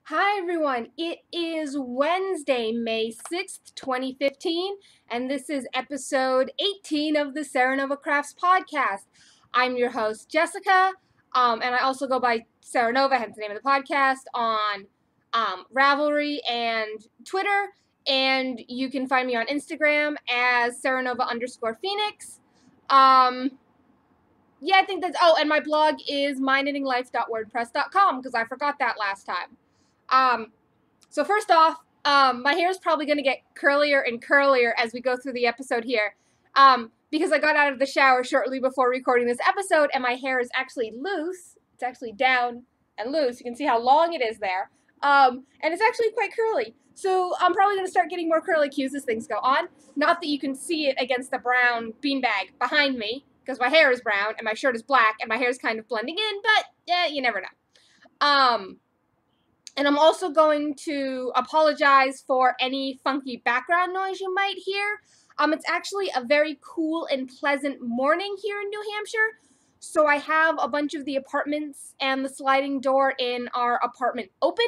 Hi everyone, it is Wednesday, May 6th, 2015, and this is episode 18 of the Sarah Nova Crafts podcast. I'm your host, Jessica, and I also go by Sarah Nova, hence the name of the podcast, on Ravelry and Twitter, and you can find me on Instagram as SarahNova_Phoenix. Yeah, I think that's, and my blog is myknittinglife.wordpress.com, because I forgot that last time. So first off, my hair is probably going to get curlier and curlier as we go through the episode here, because I got out of the shower shortly before recording this episode, and my hair is actually loose. It's actually down and loose. You can see how long it is there, and it's actually quite curly. So I'm probably going to start getting more curly cues as things go on. Not that you can see it against the brown beanbag behind me, because my hair is brown, and my shirt is black, and my hair is kind of blending in, but you never know. And I'm also going to apologize for any funky background noise you might hear. It's actually a very cool and pleasant morning here in New Hampshire. So I have a bunch of the apartments and the sliding door in our apartment open.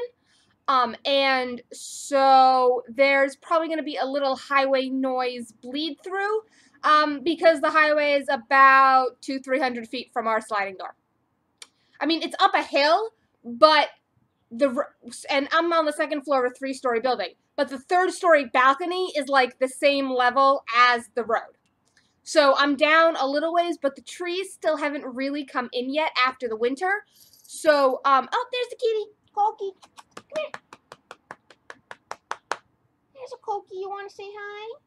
And so there's probably going to be a little highway noise bleed through, because the highway is about 200-300 feet from our sliding door. I mean, it's up a hill, but and I'm on the second floor of a 3-story building, but the 3rd-story balcony is like the same level as the road. So I'm down a little ways, but the trees still haven't really come in yet after the winter. So, oh, there's the kitty, Cokie. Come here. There's a Cokie. You want to say hi?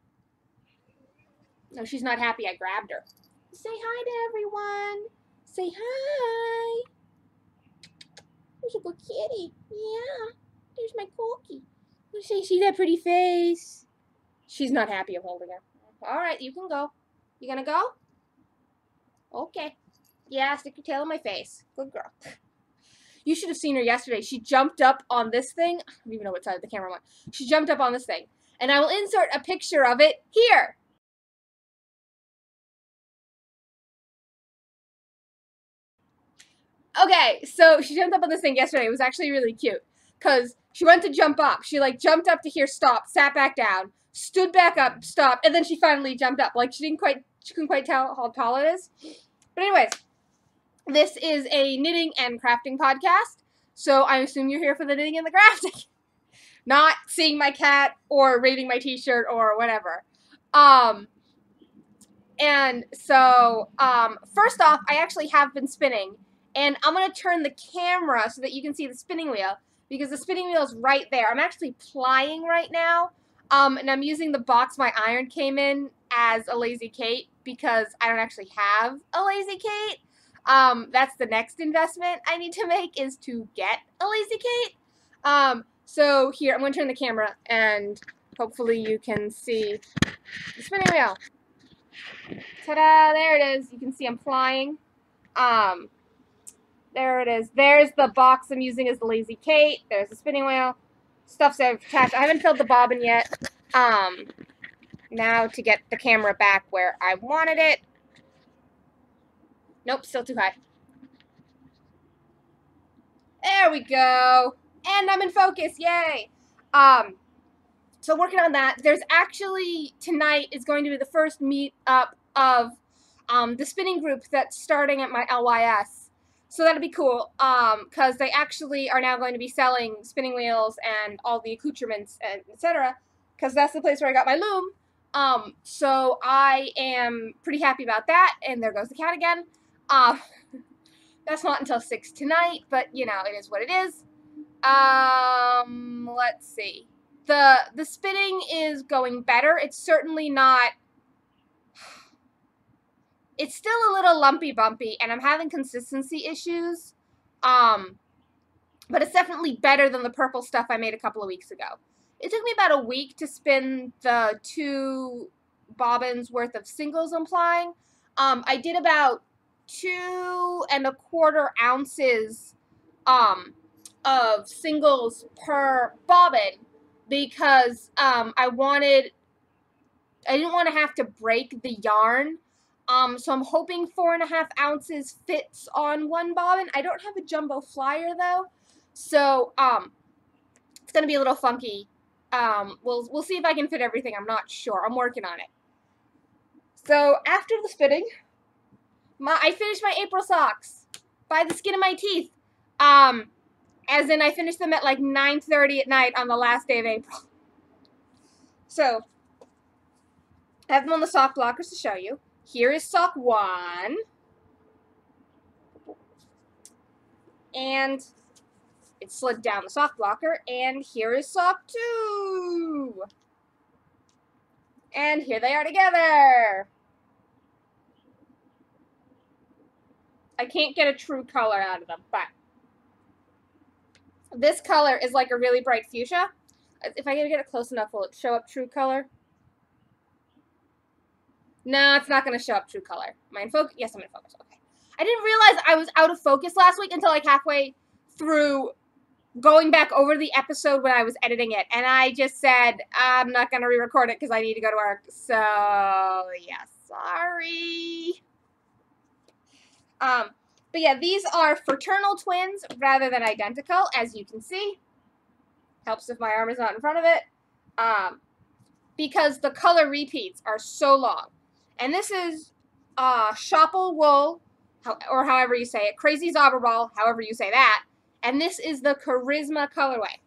No, she's not happy. I grabbed her. Say hi to everyone. Say hi. There's a good kitty. Yeah. There's my Cokie. See that pretty face? She's not happy I'm holding her. All right, you can go. You gonna go? Okay. Yeah, stick your tail in my face. Good girl. You should have seen her yesterday. She jumped up on this thing. I don't even know what side of the camera went. She jumped up on this thing. And I will insert a picture of it here. Okay, so she jumped up on this thing yesterday. It was actually really cute. Because she went to jump up. She, like, jumped up to hear stop, sat back down, stood back up, stopped, and then she finally jumped up. Like, she couldn't quite tell how tall it is. But anyways, this is a knitting and crafting podcast. So I assume you're here for the knitting and the crafting. Not seeing my cat or rating my t-shirt or whatever. And so, first off, I actually have been spinning. And I'm going to turn the camera so that you can see the spinning wheel, because the spinning wheel is right there. I'm actually plying right now, and I'm using the box my iron came in as a Lazy Kate, because I don't actually have a Lazy Kate. That's the next investment I need to make, is to get a Lazy Kate. So here, I'm going to turn the camera, and hopefully you can see the spinning wheel. Ta-da! There it is. You can see I'm flying. There it is. There's the box I'm using as the Lazy Kate. There's the spinning wheel. Stuff's attached. I haven't filled the bobbin yet. Now to get the camera back where I wanted it. Nope, still too high. There we go. And I'm in focus. Yay. So working on that. There's actually, tonight is going to be the first meet up of the spinning group that's starting at my LYS. So that'll be cool, because they actually are now going to be selling spinning wheels and all the accoutrements and etc. Because that's the place where I got my loom. So I am pretty happy about that. And there goes the cat again. That's not until 6 tonight, but you know, it is what it is. Let's see. The spinning is going better. It's certainly not. It's still a little lumpy bumpy, and I'm having consistency issues. But it's definitely better than the purple stuff I made a couple of weeks ago. It took me about a week to spin the 2 bobbins worth of singles I'm plying. I did about 2 1/4 ounces of singles per bobbin, because I didn't want to have to break the yarn. So I'm hoping 4.5 ounces fits on 1 bobbin. I don't have a jumbo flyer though. So, going to be a little funky. We'll see if I can fit everything. I'm not sure. I'm working on it. So after the fitting, I finished my April socks by the skin of my teeth. As in I finished them at like 9:30 at night on the last day of April. So I have them on the sock blockers to show you. Here is sock 1. And it slid down the sock blocker. And here is sock 2. And here they are together. I can't get a true color out of them, but this color is like a really bright fuchsia. If I get it close enough, will it show up true color? No, it's not going to show up true color. Am I in focus? Yes, I'm in focus. Okay. I didn't realize I was out of focus last week until like halfway through going back over the episode when I was editing it. And I just said, I'm not going to re-record it because I need to go to work. So, yeah, sorry. But yeah, these are fraternal twins rather than identical, as you can see. Helps if my arm is not in front of it. Because the color repeats are so long. And this is Shopple wool, or however you say it, Crazy Zauberball, however you say that. And this is the Charisma colorway.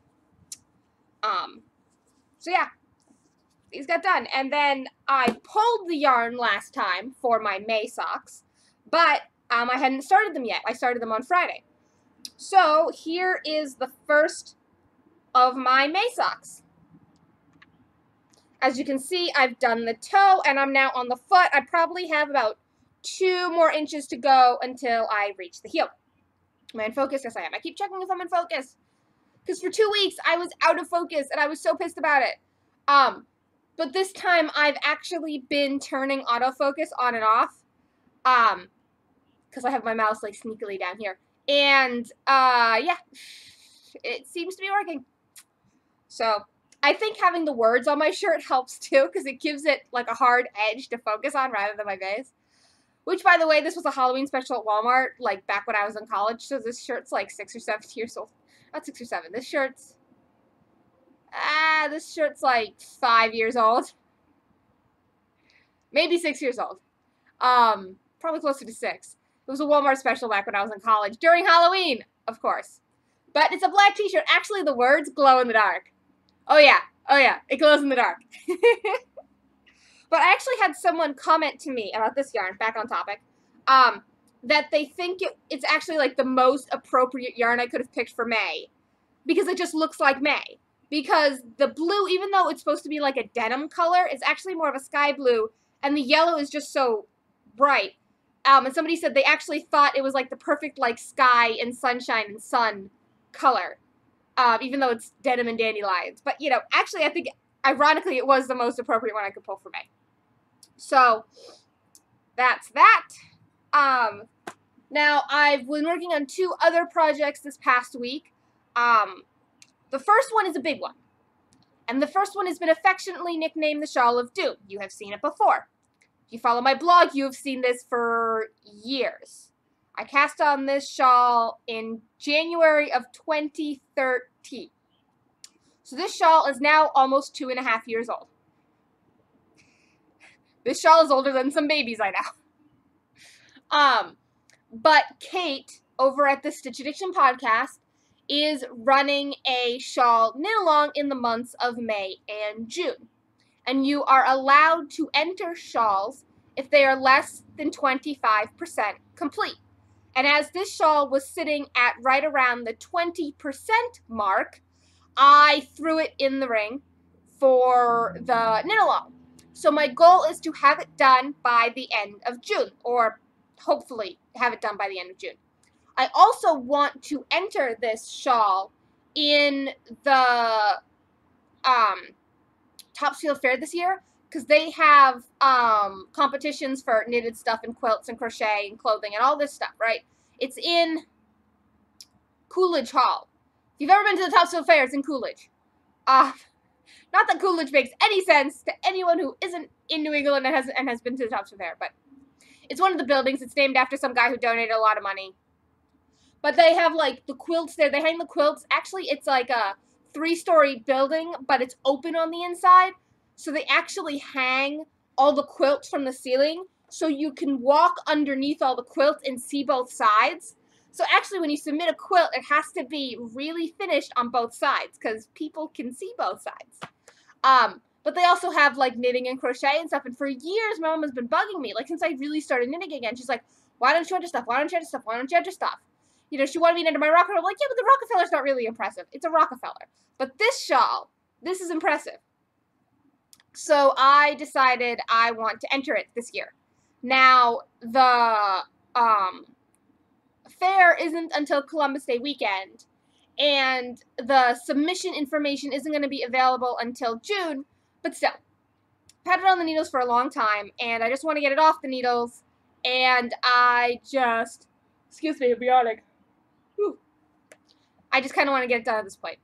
So yeah, these got done. And then I pulled the yarn last time for my May socks, but I hadn't started them yet. I started them on Friday. So here is the first of my May socks. As you can see, I've done the toe, and I'm now on the foot. I probably have about 2 more inches to go until I reach the heel. Am I in focus? Yes, I am. I keep checking if I'm in focus. Because for 2 weeks, I was out of focus, and I was so pissed about it. But this time, I've actually been turning autofocus on and off. Because I have my mouse, like, sneakily down here. And, yeah. It seems to be working. So I think having the words on my shirt helps too, because it gives it like a hard edge to focus on rather than my face. Which, by the way, this was a Halloween special at Walmart, like back when I was in college, so this shirt's like 6 or 7 years old. Not 6 or 7. This shirt's like 5 years old. Maybe 6 years old. Probably closer to 6. It was a Walmart special back when I was in college, during Halloween, of course. But it's a black t-shirt. Actually, the words glow in the dark. Oh yeah, it glows in the dark. But I actually had someone comment to me about this yarn, back on topic, that they think it's actually like the most appropriate yarn I could have picked for May, because it just looks like May. Because the blue, even though it's supposed to be like a denim color, it's actually more of a sky blue, and the yellow is just so bright. And somebody said they actually thought it was like the perfect like sky and sunshine and sun color. Even though it's denim and dandelions. But, you know, actually I think, ironically, it was the most appropriate one I could pull for May. So, that's that. Now, I've been working on 2 other projects this past week. The first one is a big one. And the first one has been affectionately nicknamed the Shawl of Doom. You have seen it before. If you follow my blog, you have seen this for years. I cast on this shawl in January of 2013. So this shawl is now almost 2.5 years old. This shawl is older than some babies I know. But Kate, over at the Stitch Addiction podcast, is running a shawl knit-along in the months of May and June. And you are allowed to enter shawls if they are less than 25% complete. And as this shawl was sitting at right around the 20% mark, I threw it in the ring for the knit-along. So my goal is to have it done by the end of June, or hopefully have it done by the end of June. I also want to enter this shawl in the Topsfield Fair this year, because they have competitions for knitted stuff and quilts and crochet and clothing and all this stuff, right? It's in Coolidge Hall. If you've ever been to the Topsfield Fair, it's in Coolidge. Not that Coolidge makes any sense to anyone who isn't in New England and has been to the Topsfield Fair, but it's one of the buildings. It's named after some guy who donated a lot of money. But they have, like, the quilts there. They hang the quilts. Actually, it's like a 3-story building, but it's open on the inside. So they actually hang all the quilts from the ceiling, so you can walk underneath all the quilts and see both sides. So actually, when you submit a quilt, it has to be really finished on both sides, because people can see both sides. But they also have, like, knitting and crochet and stuff, and for years, my mom has been bugging me, like, since I really started knitting again. She's like, why don't you enter stuff? Why don't you enter stuff? Why don't you enter stuff? You know, she wanted me to enter my Rockefeller. I'm like, yeah, but the Rockefeller's not really impressive. It's a Rockefeller. But this shawl, this is impressive. So I decided I want to enter it this year. Now, the fair isn't until Columbus Day weekend, and the submission information isn't going to be available until June, but still. I've had it on the needles for a long time, and I just want to get it off the needles, and I just, excuse me, I'm yawning. Whew. I just kind of want to get it done at this point.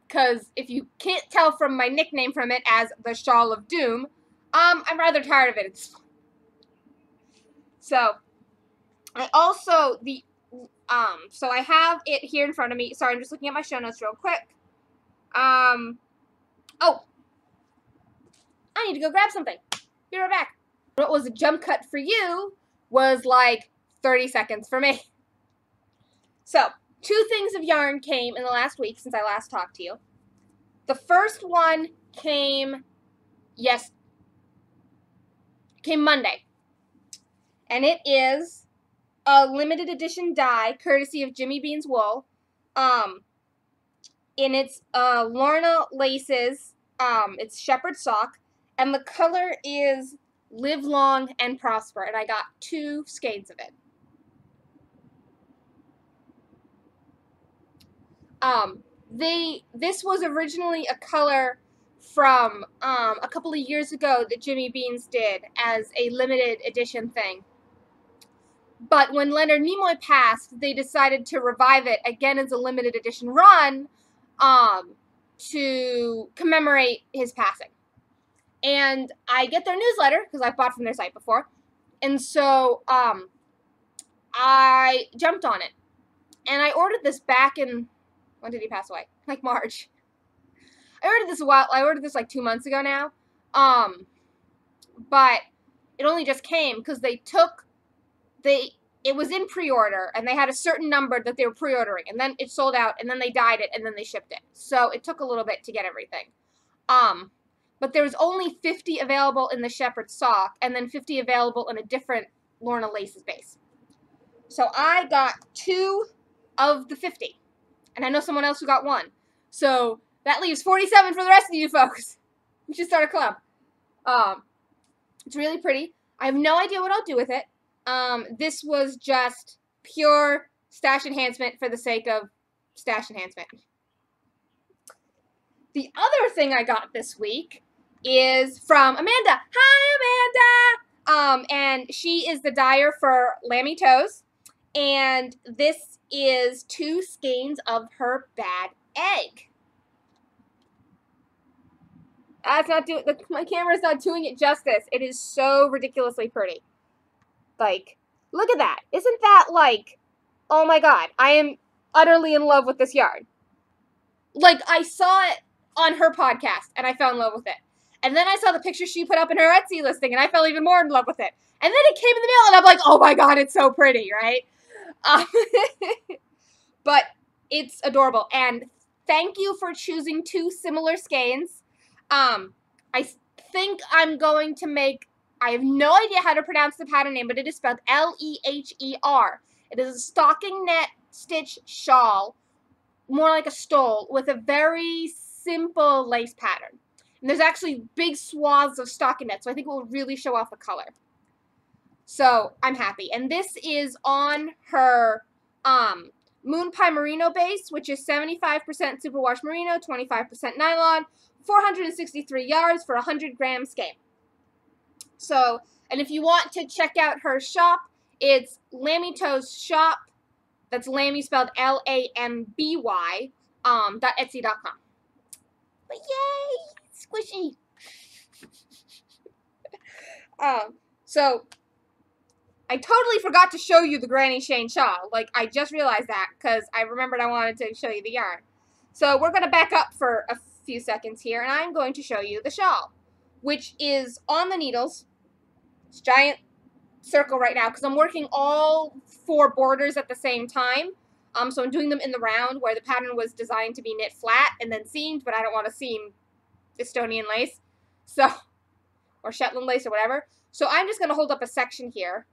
Because if you can't tell from my nickname from it as the Shawl of Doom, I'm rather tired of it at this point. So, I also, so I have it here in front of me. Sorry, I'm just looking at my show notes real quick. Oh, I need to go grab something. Be right back. What was a jump cut for you was like 30 seconds for me. So, 2 things of yarn came in the last week since I last talked to you. The first one came Monday. And it is a limited edition die, courtesy of Jimmy Bean's Wool. In its Lorna laces, it's shepherd sock, and the color is Live Long and Prosper, and I got 2 skeins of it. This was originally a color from a couple of years ago that Jimmy Bean's did as a limited edition thing. But when Leonard Nimoy passed, they decided to revive it again as a limited edition run to commemorate his passing. And I get their newsletter, because I've bought from their site before. And so I jumped on it. And I ordered this back in, when did he pass away? Like March. I ordered this like 2 months ago now. But it only just came because it was in pre-order, and they had a certain number that they were pre-ordering, and then it sold out, and then they dyed it, and then they shipped it. So it took a little bit to get everything. But there was only 50 available in the shepherd sock, and then 50 available in a different Lorna Laces base. So I got 2 of the 50, and I know someone else who got 1. So that leaves 47 for the rest of you folks. We should start a club. It's really pretty. I have no idea what I'll do with it. This was just pure stash enhancement for the sake of stash enhancement. The other thing I got this week is from Amanda. Hi, Amanda! And she is the dyer for Lammy Toes. And this is 2 skeins of her bad egg. That's not doing, my camera's not doing it justice. It is so ridiculously pretty. Like, look at that. Isn't that like, oh my god, I am utterly in love with this yarn. Like, I saw it on her podcast, and I fell in love with it. And then I saw the picture she put up in her Etsy listing, and I fell even more in love with it. And then it came in the mail, and I'm like, oh my god, it's so pretty, right? But it's adorable. And thank you for choosing 2 similar skeins. I think I'm going to make, I have no idea how to pronounce the pattern name, but it is spelled Leher. It is a stocking net stitch shawl, more like a stole, with a very simple lace pattern. And there's actually big swaths of stockinette, so I think it will really show off the color. So I'm happy. And this is on her Moon Pie Merino base, which is 75% superwash merino, 25% nylon, 463 yards for 100 gram skein. So, and if you want to check out her shop, it's Lammy Toes Shop. That's Lammy spelled Lamby, .etsy.com. But yay, squishy. So I totally forgot to show you the Granny Shane shawl. Like, I just realized that because I remembered I wanted to show you the yarn. So we're going to back up for a few seconds here, and I'm going to show you the shawl, which is on the needles. It's a giant circle right now because I'm working all 4 borders at the same time. So I'm doing them in the round where the pattern was designed to be knit flat and then seamed, but I don't want to seam Estonian lace, so, or Shetland lace or whatever. So I'm just going to hold up a section here.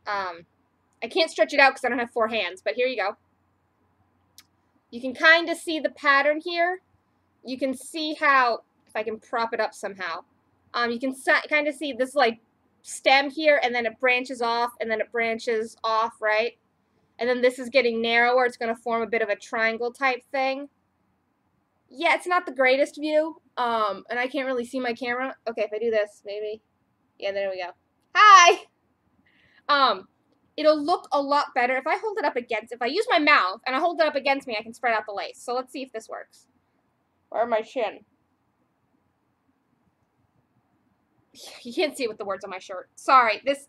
I can't stretch it out because I don't have 4 hands, but here you go. You can kind of see the pattern here. You can see how, if I can prop it up somehow, you can kind of see this like stem here, and then it branches off, and then it branches off, right? And then this is getting narrower. It's going to form a bit of a triangle type thing. Yeah, it's not the greatest view, and I can't really see my camera. Okay, if I do this, maybe. Yeah, there we go. Hi! It'll look a lot better if I hold it up against, if I use my mouth and I hold it up against me, I can spread out the lace. So let's see if this works. Or my chin. You can't see with the words on my shirt. Sorry, this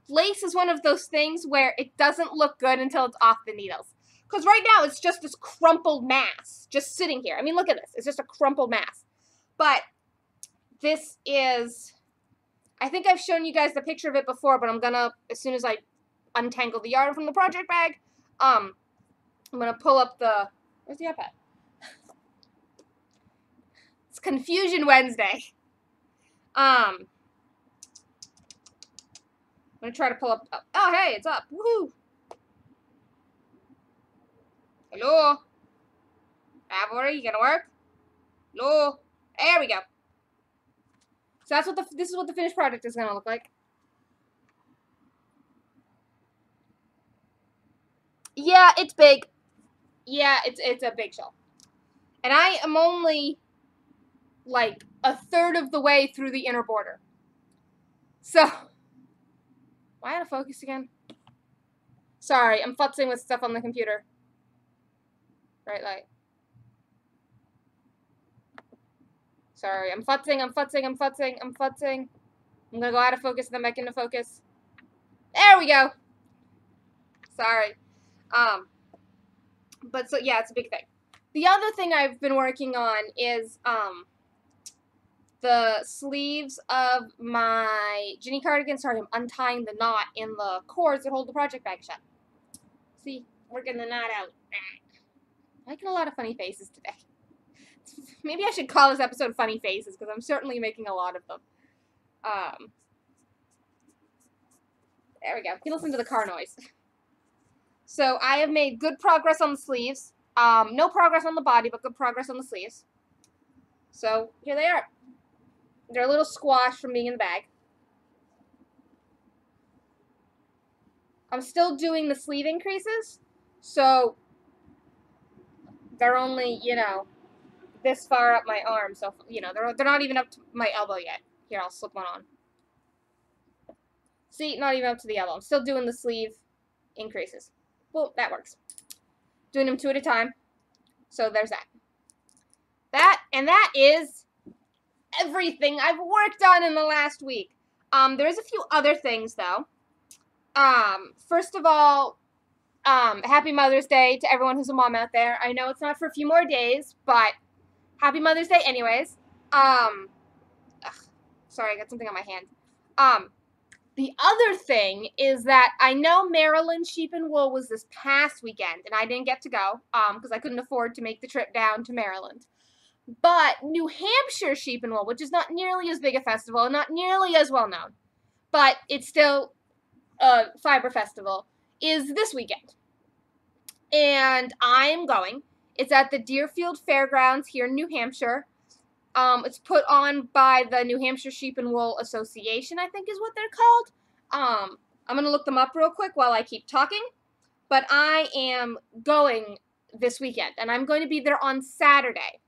lace is one of those things where it doesn't look good until it's off the needles. Because right now it's just this crumpled mass just sitting here. I mean, look at this. It's just a crumpled mass. But this is, I think I've shown you guys the picture of it before, but I'm going to, as soon as I untangle the yarn from the project bag, I'm going to pull up the, where's the iPad? It's Confusion Wednesday. I'm going to try to pull up, oh, hey, it's up. Woohoo! Hello? Avery, you going to work? Hello? There we go. So that's what this is what the finished product is going to look like. Yeah, it's big. Yeah, it's a big shawl. And I am only like a third of the way through the inner border. So, why out of focus again? Sorry, I'm futzing with stuff on the computer. Right light. Sorry, I'm futzing. I'm gonna go out of focus and then back into focus. There we go. Sorry. But so, yeah, it's a big thing. The other thing I've been working on is, the sleeves of my Ginny cardigan. Sorry, I'm untying the knot in the cords that hold the project bag shut. See, working the knot out. Making a lot of funny faces today. Maybe I should call this episode Funny Faces, because I'm certainly making a lot of them. There we go. You can listen to the car noise. So I have made good progress on the sleeves. No progress on the body, but good progress on the sleeves. So here they are. They're a little squashed from being in the bag. I'm still doing the sleeve increases, so they're only, you know, this far up my arm. So, you know, they're not even up to my elbow yet. Here, I'll slip one on. See, not even up to the elbow. I'm still doing the sleeve increases. Well, that works. Doing them 2 at a time. So there's that. That is everything I've worked on in the last week. There's a few other things, though. First of all, Happy Mother's Day to everyone who's a mom out there. I know it's not for a few more days, but Happy Mother's Day anyways. Sorry, I got something on my hand. The other thing is that I know Maryland Sheep and Wool was this past weekend, and I didn't get to go, because I couldn't afford to make the trip down to Maryland. But New Hampshire Sheep and Wool, which is not nearly as big a festival, and not nearly as well known, but it's still a fiber festival, is this weekend. And I'm going. It's at the Deerfield Fairgrounds here in New Hampshire. It's put on by the New Hampshire Sheep and Wool Association, I think is what they're called. I'm going to look them up real quick while I keep talking. But I am going this weekend, and I'm going to be there on Saturday.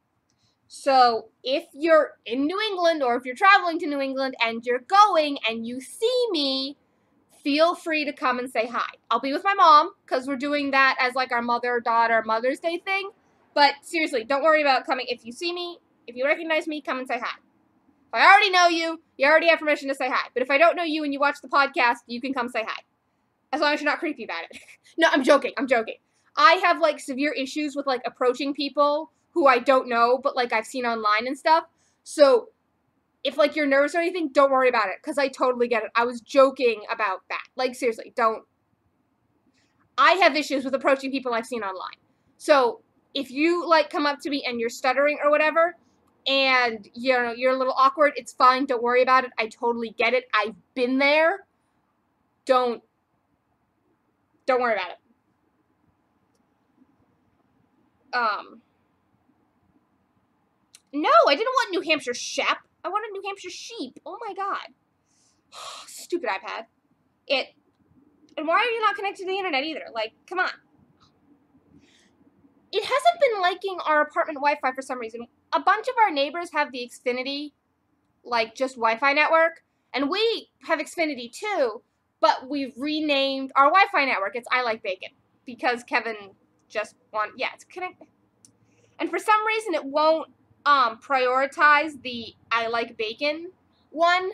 So if you're in New England, or if you're traveling to New England and you're going and you see me, feel free to come and say hi. I'll be with my mom, because we're doing that as like our mother-daughter Mother's Day thing. But seriously, don't worry about coming. If you see me, if you recognize me, come and say hi. If I already know you, you already have permission to say hi. But if I don't know you and you watch the podcast, you can come say hi. As long as you're not creepy about it. No, I'm joking. I have, like, severe issues with, like, approaching people who I don't know, but, like, I've seen online and stuff. So if, like, you're nervous or anything, don't worry about it, because I totally get it. I was joking about that. Like, seriously, don't. I have issues with approaching people I've seen online. So if you, like, come up to me and you're stuttering or whatever, and, you know, you're a little awkward, it's fine. Don't worry about it. I totally get it. I've been there. Don't worry about it. No, I didn't want New Hampshire Shep. I wanted New Hampshire Sheep. Oh my god. Stupid iPad. And why are you not connected to the internet either? Like, come on. It hasn't been liking our apartment Wi-Fi for some reason. A bunch of our neighbors have the Xfinity, like, just Wi-Fi network. And we have Xfinity too, but we've renamed our Wi-Fi network. It's I Like Bacon. Because Kevin just it's connected. And for some reason it won't prioritize the I Like Bacon one,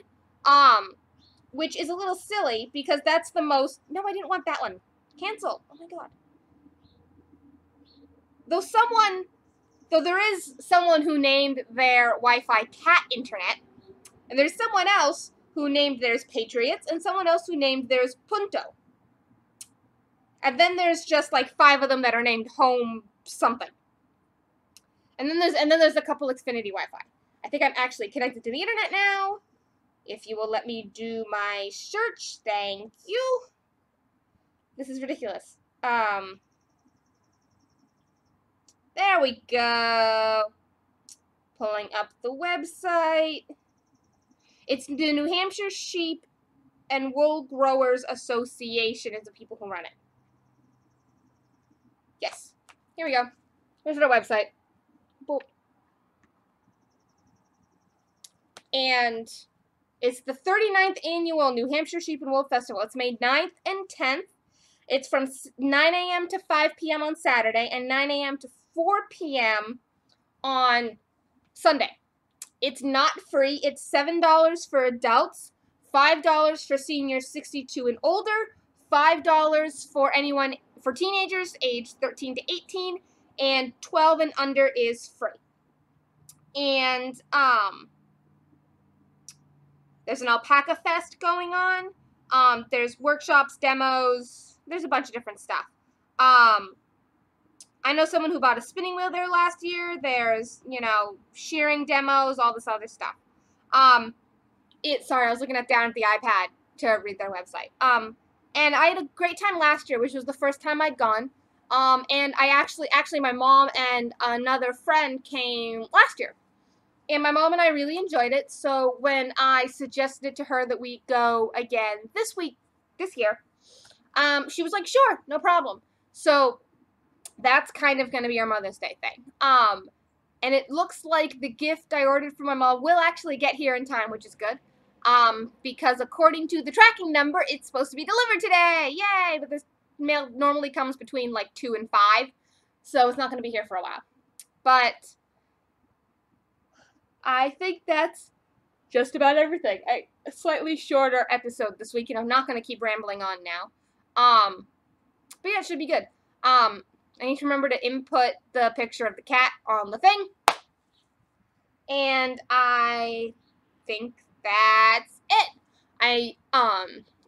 which is a little silly because that's the most. No, I didn't want that one. Cancel. Oh my god. Though there is someone who named their Wi-Fi Cat Internet, and there's someone else who named theirs Patriots, and someone else who named theirs Punto. And then there's just like 5 of them that are named Home something. And then there's a couple Xfinity Wi-Fi. I think I'm actually connected to the internet now. If you will let me do my search, thank you. This is ridiculous. There we go. Pulling up the website. It's the New Hampshire Sheep and Wool Growers Association is the people who run it. Yes. Here we go. Here's our website. Boop. And it's the 39th annual New Hampshire Sheep and Wool Festival. It's May 9th and 10th. It's from 9 a.m. to 5 p.m. on Saturday and 9 a.m. to 4 p.m. on Sunday. It's not free. It's $7 for adults, $5 for seniors 62 and older, $5 for teenagers aged 13 to 18, and 12 and under is free. And there's an alpaca fest going on. There's workshops, demos. There's a bunch of different stuff. I know someone who bought a spinning wheel there last year. There's, shearing demos, all this other stuff. Sorry, I was looking down at the iPad to read their website. And I had a great time last year, which was the first time I'd gone. And I actually my mom and another friend came last year. And my mom and I really enjoyed it. So when I suggested to her that we go again this year, she was like, sure, no problem. So that's kind of going to be our Mother's Day thing. And it looks like the gift I ordered for my mom will actually get here in time, which is good. Because according to the tracking number, it's supposed to be delivered today. Yay! But this mail normally comes between like 2 and 5. So it's not going to be here for a while. But I think that's just about everything. A slightly shorter episode this week, and I'm not going to keep rambling on now. But yeah, it should be good. I need to remember to input the picture of the cat on the thing. And I think that's it.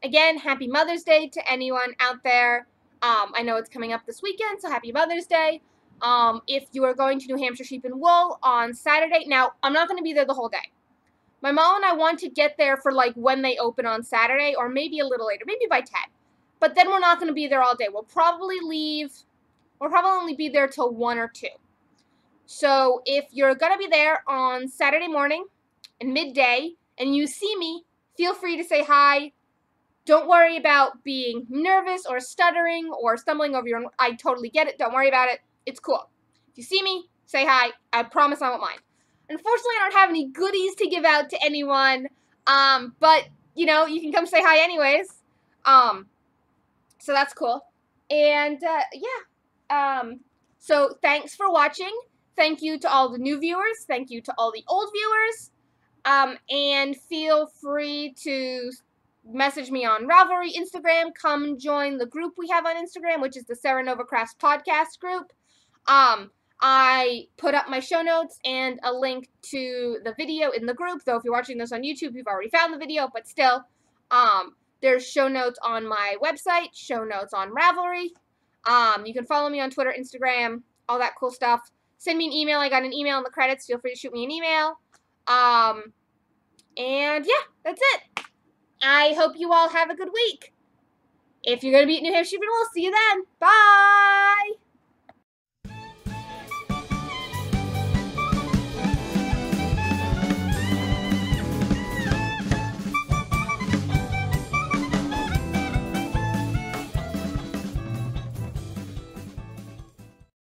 Again, happy Mother's Day to anyone out there. I know it's coming up this weekend, so happy Mother's Day. If you are going to New Hampshire Sheep and Wool on Saturday, now, I'm not going to be there the whole day. My mom and I want to get there for, like, when they open on Saturday, or maybe a little later, maybe by 10. But then we're not going to be there all day. We'll probably only be there till 1 or 2. So if you're going to be there on Saturday morning and midday and you see me, feel free to say hi. Don't worry about being nervous or stuttering or stumbling over your. I totally get it. Don't worry about it. It's cool. If you see me, say hi. I promise I won't mind. Unfortunately, I don't have any goodies to give out to anyone. But, you can come say hi anyways. So that's cool. And, yeah. So thanks for watching. Thank you to all the new viewers. Thank you to all the old viewers. And feel free to message me on Ravelry, Instagram. Come join the group we have on Instagram, which is the Sarah Nova Crafts podcast group. I put up my show notes and a link to the video in the group. Though if you're watching this on YouTube, you've already found the video, but still, there's show notes on my website, show notes on Ravelry. You can follow me on Twitter, Instagram, all that cool stuff. Send me an email. I got an email in the credits. Feel free to shoot me an email. And yeah, that's it. I hope you all have a good week. If you're going to be at New Hampshire, we'll see you then. Bye!